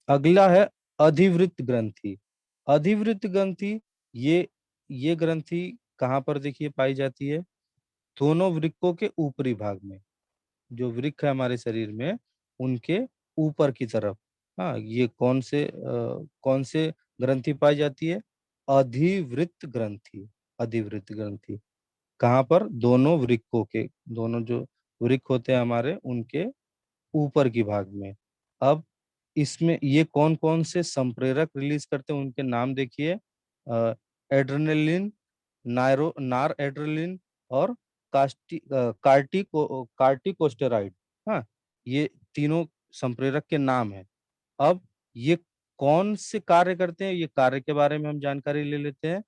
अगला है अधिवृत्त ग्रंथि। अधिवृत्त ग्रंथि, ये ये ग्रंथि कहाँ पर देखिए पाई जाती है? दोनों वृक्कों के ऊपरी भाग में। जो वृक्क है हमारे शरीर में, उनके ऊपर की तरफ। हाँ, ये कौन से ग्रंथि पाई जाती है? अधिवृत्त ग्रंथि। अधिवृत्त ग्रंथि कहाँ पर? दोनों वृक्कों के, दोनों जो वृक्क होते हैं हमारे, उनके ऊपर की भाग में। अब इसमें ये कौन कौन से संप्रेरक रिलीज करते हैं, उनके नाम देखिए। एड्रेनलिन, नार एड्रेनलिन और कार्टिकोस्टेरॉइड। हाँ, ये तीनों संप्रेरक के नाम है। अब ये कौन से कार्य करते हैं, ये कार्य के बारे में हम जानकारी ले लेते हैं।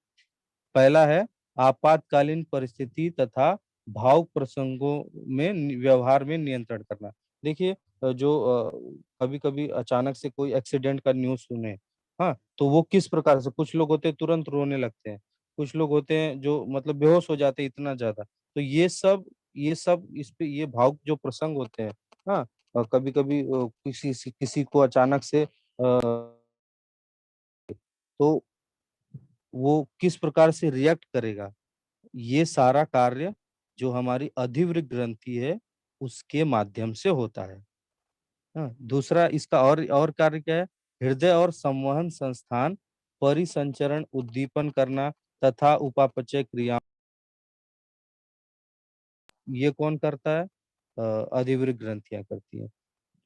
पहला है आपातकालीन परिस्थिति तथा भावुक प्रसंगों में व्यवहार में नियंत्रण करना। देखिए जो कभी कभी अचानक से कोई एक्सीडेंट का न्यूज सुने, हाँ, तो वो किस प्रकार से, कुछ लोग होते हैं तुरंत रोने लगते हैं, कुछ लोग होते हैं जो मतलब बेहोश हो जाते हैं इतना ज्यादा। तो ये सब इस पे ये भावुक जो प्रसंग होते हैं, हाँ, कभी कभी किसी को अचानक से तो वो किस प्रकार से रिएक्ट करेगा, ये सारा कार्य जो हमारी अधिवृक्क ग्रंथि है उसके माध्यम से होता है। हाँ, दूसरा इसका और कार्य क्या है, हृदय और संवहन संस्थान परिसंचरण उद्दीपन करना तथा उपापचय क्रिया, ये कौन करता है, अधिवृक्क ग्रंथियां करती हैं।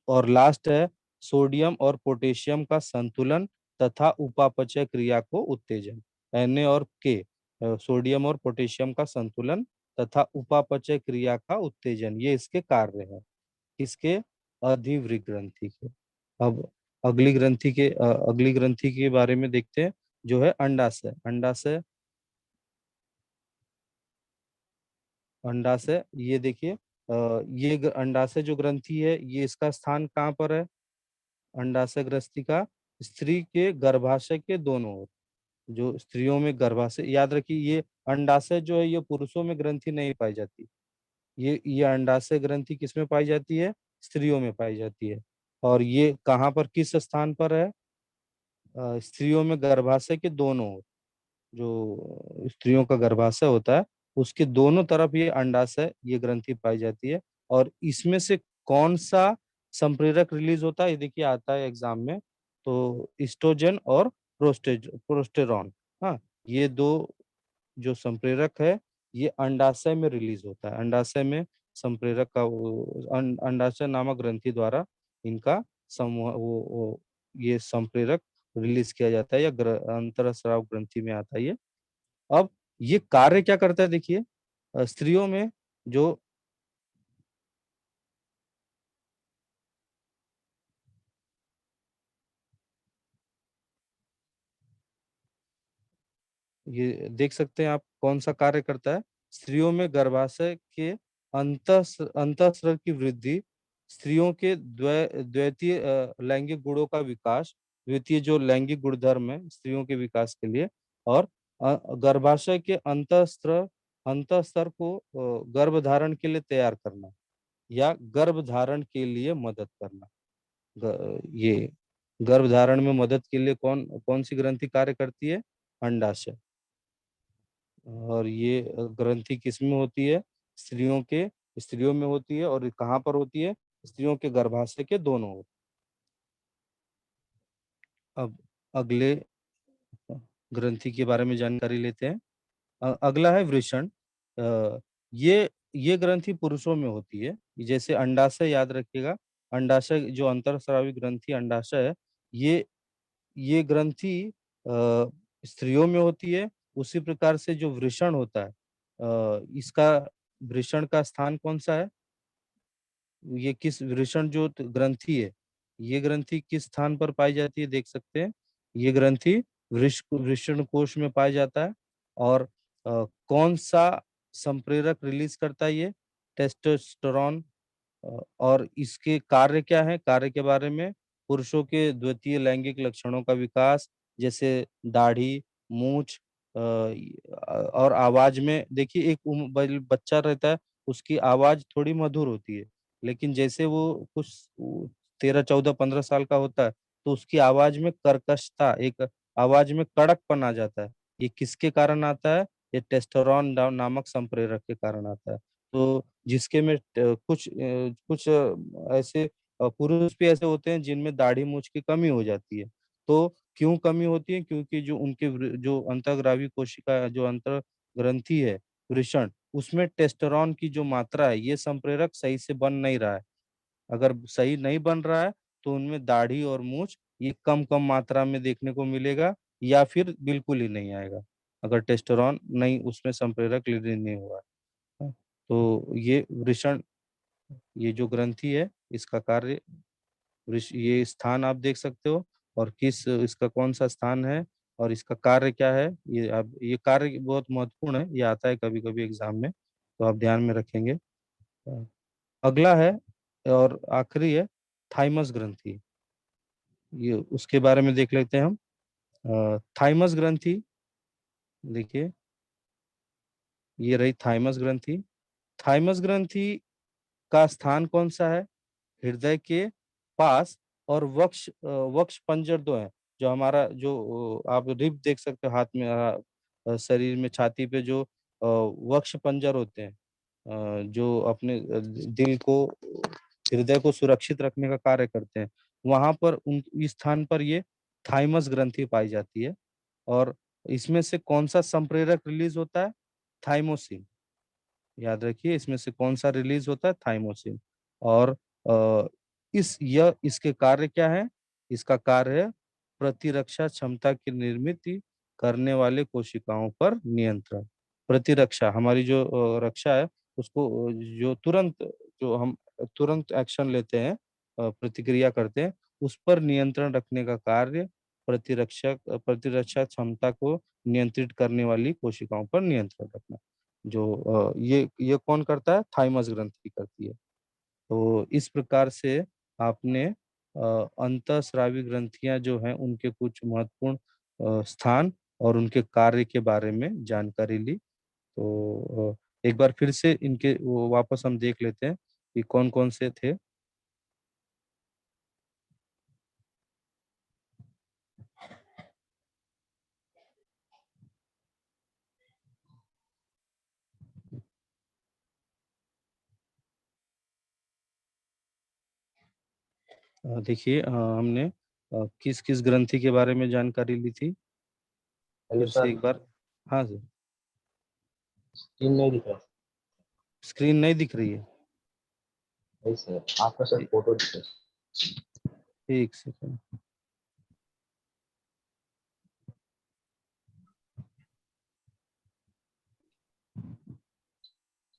और लास्ट है सोडियम और पोटेशियम का संतुलन तथा उपापचय क्रिया को उत्तेजन। Na और K, सोडियम और पोटेशियम का संतुलन तथा उपापचय क्रिया का उत्तेजन, ये इसके कार्य हैं, इसके अधिवृक्क ग्रंथि के। अब अगली ग्रंथि के बारे में देखते हैं, जो है अंडाशय। अंडाशय ये देखिए, अंडाशय जो ग्रंथि है ये इसका स्थान कहाँ पर है, अंडाशय ग्रंथि का स्त्री के गर्भाशय के दोनों ओर। जो स्त्रियों में गर्भाशय, याद रखिए ये अंडाशय जो है ये पुरुषों में ग्रंथि नहीं पाई जाती, ये अंडाशय ग्रंथि किसमें पाई जाती है, स्त्रियों में पाई जाती है। और ये कहाँ पर, किस स्थान पर है, स्त्रियों में गर्भाशय के दोनों ओर। जो स्त्रियों का गर्भाशय होता है उसके दोनों तरफ ये अंडाशय ये ग्रंथि पाई जाती है। और इसमें से कौन सा संप्रेरक रिलीज होता है, ये देखिए आता है एग्जाम में, तो ईस्ट्रोजन और प्रोस्टेरॉन। हाँ, ये दो जो संप्रेरक है ये अंडाशय में रिलीज होता है, अंडाशय में संप्रेरक का अंडाशय नामक ग्रंथि द्वारा इनका समूह ये संप्रेरक रिलीज किया जाता है, या अंतरस्राव ग्रंथि में आता है ये। अब ये कार्य क्या करता है देखिए, स्त्रियों में जो ये देख सकते हैं आप कौन सा कार्य करता है, स्त्रियों में गर्भाशय के अंतःस्राव की वृद्धि, स्त्रियों के द्वितीय लैंगिक गुणों का विकास, द्वितीय जो लैंगिक गुणधर्म है स्त्रियों के विकास के लिए, और गर्भाशय के अंतःस्तर को गर्भ धारण के लिए तैयार करना, या गर्भ धारण के लिए मदद करना। ये गर्भ धारण में मदद के लिए कौन कौन सी ग्रंथि कार्य करती है, अंडाशय। और ये ग्रंथि किसमें होती है, स्त्रियों में होती है, और कहाँ पर होती है, स्त्रियों के गर्भाशय के दोनों ओर। अब अगले ग्रंथि के बारे में जानकारी लेते हैं। अगला है वृषण। ये ग्रंथि पुरुषों में होती है, जैसे अंडाशय याद रखिएगा, अंडाशय जो अंतरस्रावी ग्रंथि अंडाशय है, ये ये ग्रंथि स्त्रियों में होती है। उसी प्रकार से जो वृषण होता है, इसका वृषण का स्थान कौन सा है, ये किस वृषण जो ग्रंथि है, ये ग्रंथि किस स्थान पर पाई जाती है देख सकते हैं, ये ग्रंथि वृषण कोश में पाया जाता है। और कौन सा संप्रेरक रिलीज करता है ये, टेस्टोस्टेरोन। और इसके कार्य क्या है, कार्य के बारे में, पुरुषों के द्वितीय लैंगिक लक्षणों का विकास, जैसे दाढ़ी, मूछ, और आवाज में देखिए, एक बच्चा रहता है उसकी आवाज थोड़ी मधुर होती है, लेकिन जैसे वो कुछ 13, 14, 15 साल का होता है तो उसकी आवाज में कर्कशता, एक आवाज में कड़कपन आ जाता है। ये किसके कारण आता है, ये टेस्टोस्टेरोन नामक संप्रेरक के कारण आता है। तो जिसके में कुछ ऐसे पुरुष भी ऐसे होते हैं जिनमें दाढ़ी मूंछ की कमी हो जाती है। तो क्यों कमी होती है, क्योंकि जो उनके जो अंतर्ग्रावी कोशिका जो अंतर ग्रंथि है वृषण, उसमें टेस्टोस्टेरोन की जो मात्रा है ये संप्रेरक सही से बन नहीं रहा है। अगर सही नहीं बन रहा है तो उनमें दाढ़ी और मूंछ ये कम कम मात्रा में देखने को मिलेगा, या फिर बिल्कुल ही नहीं आएगा, अगर टेस्टोस्टेरोन नहीं उसमें संप्रेरक रिलीज नहीं हुआ है। तो ये वृषण, ये जो ग्रंथि है इसका कार्य, ये स्थान आप देख सकते हो, और किस इसका कौन सा स्थान है और इसका कार्य क्या है, ये आप, ये कार्य बहुत महत्वपूर्ण है, ये आता है कभी कभी एग्जाम में, तो आप ध्यान में रखेंगे। अगला है और आखिरी है थाइमस ग्रंथि, ये उसके बारे में देख लेते हैं हम। थाइमस ग्रंथि, देखिए ये रही थाइमस ग्रंथि। थाइमस ग्रंथि का स्थान कौन सा है? हृदय के पास, और वक्ष पंजर दो है, जो हमारा जो आप रिब देख सकते हो हाथ में, शरीर में छाती पे जो वक्ष पंजर होते हैं, जो अपने दिल को, हृदय को सुरक्षित रखने का कार्य करते हैं, वहां पर उन इस स्थान पर ये थाइमस ग्रंथि पाई जाती है। और इसमें से कौन सा संप्रेरक रिलीज होता है? थाइमोसिन। याद रखिए, इसमें से कौन सा रिलीज होता है? थाइमोसिन। और अ, इसके कार्य क्या है? इसका कार्य है प्रतिरक्षा क्षमता की निर्मित करने वाले कोशिकाओं पर नियंत्रण। प्रतिरक्षा, हमारी जो रक्षा है उसको, जो तुरंत, जो हम तुरंत एक्शन लेते हैं, प्रतिक्रिया करते हैं, उस पर नियंत्रण रखने का कार्य प्रतिरक्षा क्षमता को नियंत्रित करने वाली कोशिकाओं पर नियंत्रण रखना, जो ये कौन करता है? थाइमस ग्रंथि करती है। तो इस प्रकार से आपने अंतःस्रावी ग्रंथियां जो हैं उनके कुछ महत्वपूर्ण स्थान और उनके कार्य के बारे में जानकारी ली। तो एक बार फिर से इनके वो वापस हम देख लेते हैं कि कौन कौन से थे। देखिए, हमने किस किस ग्रंथि के बारे में जानकारी ली थी, हेलो फिर से सर। एक बार। हाँ सर। स्क्रीन नहीं दिख रहा। स्क्रीन नहीं दिख रही है? नहीं सर, आपका सर फोटो दिख रहा एक सेकंड। है।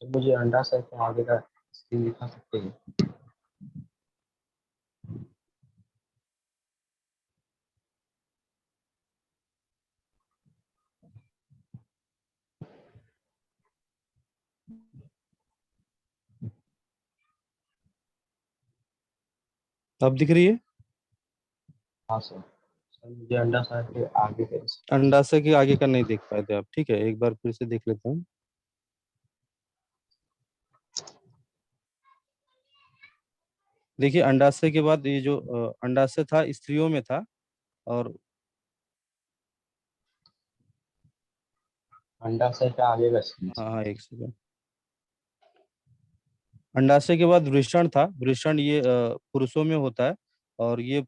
सर मुझे अंडा सर के आगे का स्क्रीन दिखा सकते हैं? अब दिख रही है? हाँ सर। सर मुझे अंडा सर के आगे का अंडाशय के आगे का नहीं देख पाए थे आप, ठीक है, एक बार फिर से देख लेते हैं। देखिए, अंडाशय के बाद ये जो अंडाशय था स्त्रियों में था, और अंडा सर के आगे का स्क्रीन। हाँ हाँ, एक सेकंड। अंडाशय के बाद वृषण था। वृषण ये पुरुषों में होता है, और ये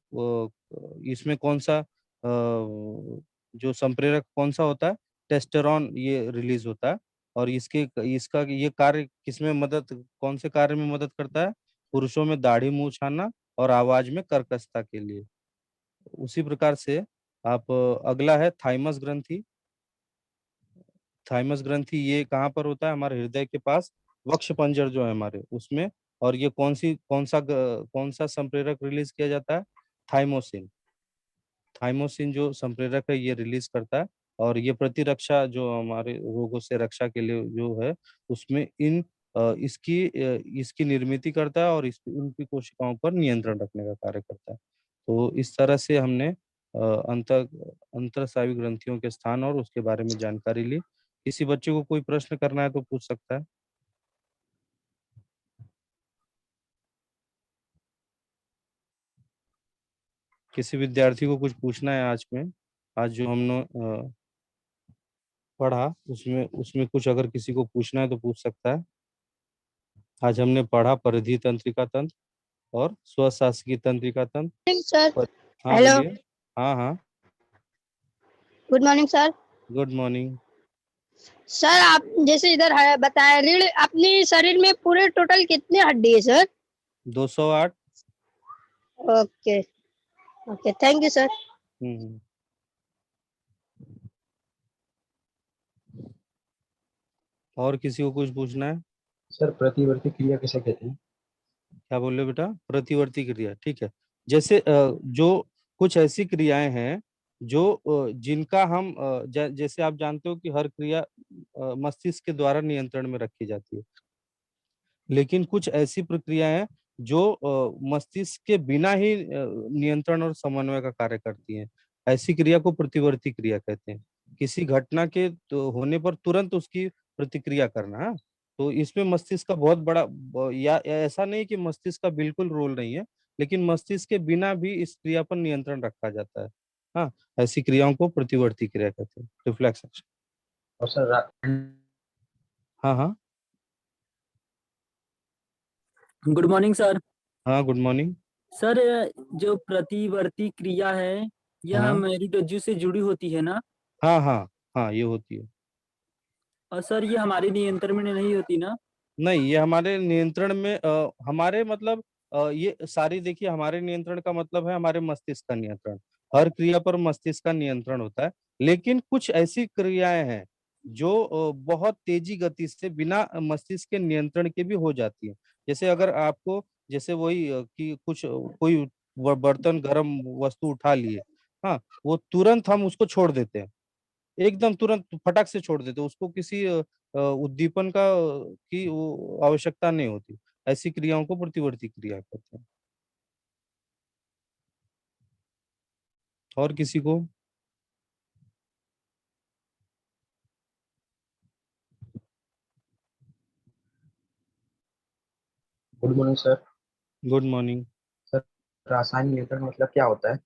इसमें कौन सा जो संप्रेरक कौन सा होता है? टेस्टोस्टेरोन ये रिलीज होता है। और इसका ये कार्य किसमें मदद, कौन से कार्य में मदद करता है? पुरुषों में दाढ़ी मूंछ छानना और आवाज में कर्कशता के लिए। उसी प्रकार से आप अगला है थाइमस ग्रंथि। थाइमस ग्रंथि ये कहाँ पर होता है? हमारे हृदय के पास, वक्ष पंजर जो है हमारे उसमें। और ये कौन सा संप्रेरक रिलीज किया जाता है? थाइमोसिन। थाइमोसिन जो संप्रेरक है ये रिलीज करता है, और ये प्रतिरक्षा, जो हमारे रोगों से रक्षा के लिए जो है, उसमें इसकी निर्मित करता है, और उनकी कोशिकाओं पर नियंत्रण रखने का कार्य करता है। तो इस तरह से हमने अंतःस्रावी ग्रंथियों के स्थान और उसके बारे में जानकारी ली। किसी बच्चे को कोई प्रश्न करना है तो पूछ सकता है। किसी विद्यार्थी को कुछ पूछना है आज में, आज जो हमने पढ़ा उसमें उसमें कुछ अगर किसी को पूछना है तो पूछ सकता है। आज हमने पढ़ा परिधीय तंत्रिका तंत्र और स्वशासकीय तंत्रिका तंत्र। सर। पर, हाँ हेलो। बोलिए। हाँ हाँ। Good morning sir. Good morning. Sir आप जैसे इधर है बताया, रीढ़ अपने शरीर में पूरे टोटल कितने हड्डी है sir? 208। Okay. Okay, thank you sir. Hmm. और किसी को कुछ पूछना है? सर प्रतिवर्ती क्रिया किसे कहते हैं? क्या बोल रहे हो बेटा? प्रतिवर्ती क्रिया, ठीक है। जैसे जो कुछ ऐसी क्रियाएं हैं जो जिनका हम जैसे आप जानते हो कि हर क्रिया मस्तिष्क के द्वारा नियंत्रण में रखी जाती है, लेकिन कुछ ऐसी प्रक्रियाएं हैं जो मस्तिष्क के बिना ही नियंत्रण और समन्वय का कार्य करती हैं। ऐसी क्रिया को प्रतिवर्ती क्रिया कहते हैं। किसी घटना के तो होने पर तुरंत उसकी प्रतिक्रिया करना। हाँ? तो इसमें मस्तिष्क का बहुत बड़ा या ऐसा नहीं कि मस्तिष्क का बिल्कुल रोल नहीं है, लेकिन मस्तिष्क के बिना भी इस क्रिया पर नियंत्रण रखा जाता है। हाँ, ऐसी क्रियाओं को प्रतिवर्ती क्रिया कहते हैं, रिफ्लेक्स एक्शन। और सर हाँ हाँ। Good morning sir. हाँ, गुड मॉर्निंग। सर जो प्रतिवर्ती क्रिया है यह हाँ मेरुरज्जु से जुड़ी होती है ना? हाँ हाँ। हाँ, ये होती है। और सर ये हमारे नियंत्रण में नहीं होती ना? नहीं, ये हमारे नियंत्रण में हमारे मतलब ये सारी देखिए, हमारे नियंत्रण का मतलब है हमारे मस्तिष्क का नियंत्रण। हर क्रिया पर मस्तिष्क का नियंत्रण होता है, लेकिन कुछ ऐसी क्रियाएं हैं जो बहुत तेजी गति से बिना मस्तिष्क के नियंत्रण के भी हो जाती है। जैसे अगर आपको, जैसे वही कि कुछ कोई बर्तन गर्म वस्तु उठा लिए, हाँ, वो तुरंत हम उसको छोड़ देते हैं, एकदम तुरंत फटक से छोड़ देते, उसको किसी उद्दीपन का की वो आवश्यकता नहीं होती। ऐसी क्रियाओं को प्रतिवर्ती क्रिया कहते हैं। और किसी को? Good morning sir. Good morning. Sir रासायनिक नियंत्रण मतलब क्या होता है?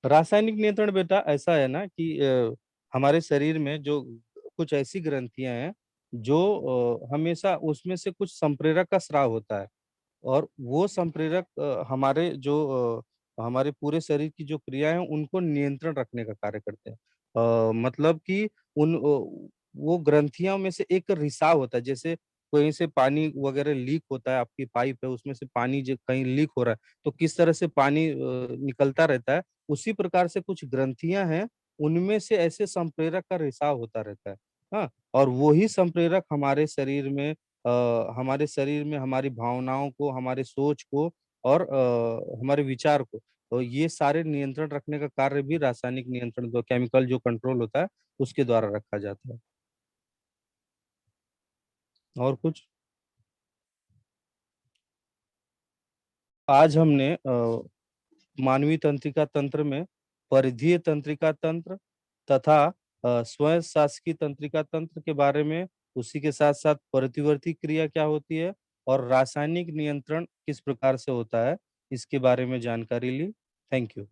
रासायनिक नियंत्रण बेटा ऐसा है ना कि हमारे शरीर में जो कुछ ऐसी ग्रंथियां हैं जो हमेशा उसमें से कुछ संप्रेरक का स्राव होता है, और वो संप्रेरक हमारे पूरे शरीर की जो क्रिया है उनको नियंत्रण रखने का कार्य करते हैं। मतलब कि वो ग्रंथियों में से एक रिसाव होता है। जैसे कहीं से पानी वगैरह लीक होता है, आपकी पाइप है उसमें से पानी जो कहीं लीक हो रहा है, तो किस तरह से पानी निकलता रहता है, उसी प्रकार से कुछ ग्रंथियां हैं, उनमें से ऐसे संप्रेरक का रिसाव होता रहता है। हाँ, और वही संप्रेरक हमारे शरीर में हमारी भावनाओं को, हमारे सोच को और हमारे विचार को, तो ये सारे नियंत्रण रखने का कार्य भी रासायनिक नियंत्रण, जो केमिकल जो कंट्रोल होता है, उसके द्वारा रखा जाता है। और कुछ? आज हमने मानवीय तंत्रिका तंत्र में परिधीय तंत्रिका तंत्र तथा स्वयं शासकीय तंत्रिका तंत्र के बारे में, उसी के साथ साथ प्रतिवर्ती क्रिया क्या होती है और रासायनिक नियंत्रण किस प्रकार से होता है, इसके बारे में जानकारी ली। Thank you.